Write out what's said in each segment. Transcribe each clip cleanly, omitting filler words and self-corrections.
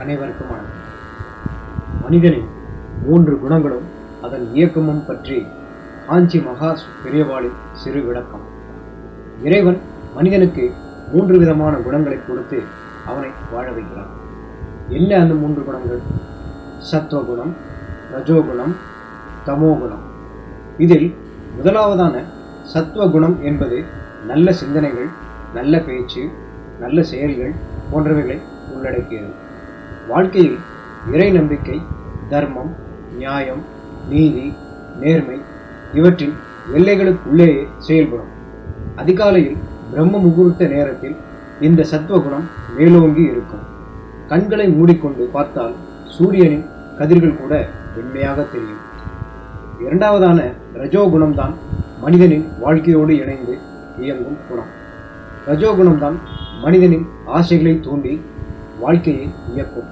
அனைவருக்கும் வணக்கம். மனிதனின் 3 குணங்களும் அதன் இயக்கமும் பற்றி காஞ்சி மகா பெரியவாளின் சிறு விளக்கம். இறைவன் மனிதனுக்கு 3 விதமான குணங்களை கொடுத்து அவனை வாழ வைக்கிறான். என்ன அந்த 3 குணங்கள்? சத்துவகுணம், ரஜோகுணம், தமோகுணம். இதில் முதலாவதான சத்துவகுணம் என்பது நல்ல சிந்தனைகள், நல்ல பேச்சு, நல்ல செயல்கள் போன்றவைகளை உள்ளடக்கியது. வாழ்க்கையில் இறை நம்பிக்கை, தர்மம், நியாயம், நீதி, நேர்மை இவற்றின் எல்லைகளுக்குள்ளேயே செயல்படும். அதிகாலையில் பிரம்ம முகூர்த்த நேரத்தில் இந்த சத்துவகுணம் மேலோங்கி இருக்கும். கண்களை மூடிக்கொண்டு பார்த்தால் சூரியனின் கதிர்கள் கூட வெண்மையாக தெரியும். இரண்டாவதான ரஜோகுணம்தான் மனிதனின் வாழ்க்கையோடு இணைந்து இயங்கும் குணம். ரஜோகுணம்தான் மனிதனின் ஆசைகளை தூண்டி வாழ்க்கையை இயக்கும்.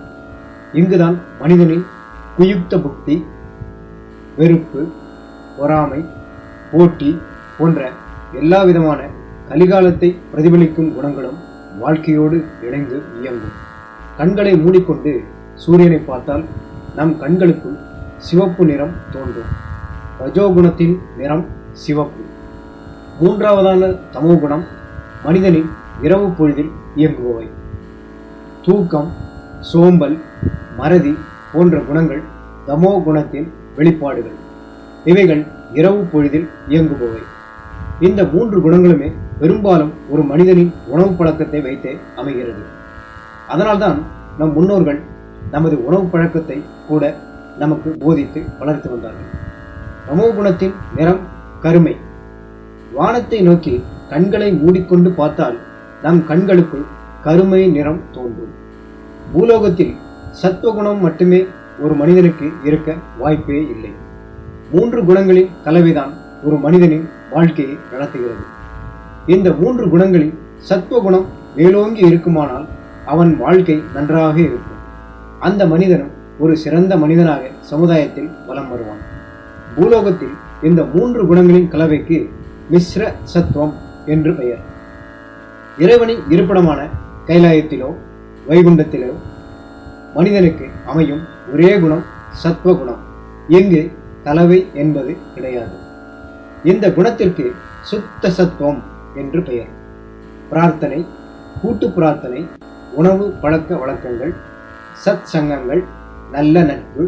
இங்குதான் மனிதனின் குயுக்த புக்தி, வெறுப்பு, பொறாமை, போட்டி போன்ற எல்லா விதமான கலிகாலத்தை பிரதிபலிக்கும் குணங்களும் வாழ்க்கையோடு இணைந்து இயங்கும். கண்களை மூடிக்கொண்டு சூரியனை பார்த்தால் நம் கண்களுக்குள் சிவப்பு நிறம் தோன்றும். ரஜோகுணத்தின் நிறம் சிவப்பு. மூன்றாவதான தமோகுணம் மனிதனின் இரவு பொழுதில் இயங்குபவை. தூக்கம், சோம்பல், மறதி போன்ற குணங்கள் தமோ குணத்தின் வெளிப்பாடுகள். இவைகள் இரவு பொழுதில் இயங்குபவை. இந்த 3 குணங்களுமே பெரும்பாலும் ஒரு மனிதனின் உணவு பழக்கத்தை வைத்தே அமைகிறது. அதனால்தான் நம் முன்னோர்கள் நமது உணவு பழக்கத்தை கூட நமக்கு போதித்து வளர்த்து வந்தார்கள். தமோ குணத்தின் நிறம் கருமை. வானத்தை நோக்கி கண்களை மூடிக்கொண்டு பார்த்தால் நம் கண்களுக்குள் கருமை நிறம் தோன்றும். பூலோகத்தில் சத்துவகுணம் மட்டுமே ஒரு மனிதனுக்கு இருக்க வாய்ப்பே இல்லை. 3 குணங்களின் கலவைதான் ஒரு மனிதனின் வாழ்க்கையை நடத்துகிறது. இந்த 3 குணங்களில் சத்துவகுணம் மேலோங்கி இருக்குமானால் அவன் வாழ்க்கை நன்றாக இருக்கும். அந்த மனிதனும் ஒரு சிறந்த மனிதனாக சமுதாயத்தில் வலம் வருவான். பூலோகத்தில் இந்த 3 குணங்களின் கலவைக்கு மிஸ்ர சத்துவம் என்று பெயர். இறைவனின் இருப்பிடமான கைலாயத்திலோ வைகுண்டத்திலோ மனிதனுக்கு அமையும் ஒரே குணம் சத்துவகுணம். இங்கு கலவை என்பது கிடையாது. இந்த குணத்திற்கு சுத்த சத்துவம் என்று பெயர். பிரார்த்தனை, கூட்டு பிரார்த்தனை, உணவு பழக்க வழக்கங்கள், சத் சங்கங்கள், நல்ல நட்பு,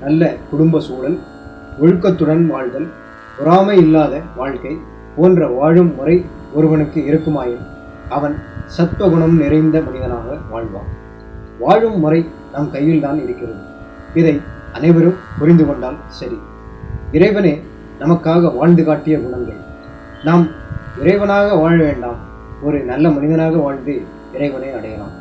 நல்ல குடும்ப சூழல், ஒழுக்கத்துடன் வாழ்தல், பொறாமை இல்லாத வாழ்க்கை போன்ற வாழும் முறை ஒருவனுக்கு இருக்குமாயின் அவன் சத்துவகுணம் நிறைந்த மனிதனாக வாழ்வான். வாழும் முறை நம் கையில் தான் இருக்கிறது. இதை அனைவரும் புரிந்து கொண்டால் சரி. இறைவனே நமக்காக வாழ்ந்து காட்டிய குணங்கள். நாம் இறைவனாக வாழ வேண்டாம், ஒரு நல்ல மனிதனாக வாழ்ந்து இறைவனை அடையலாம்.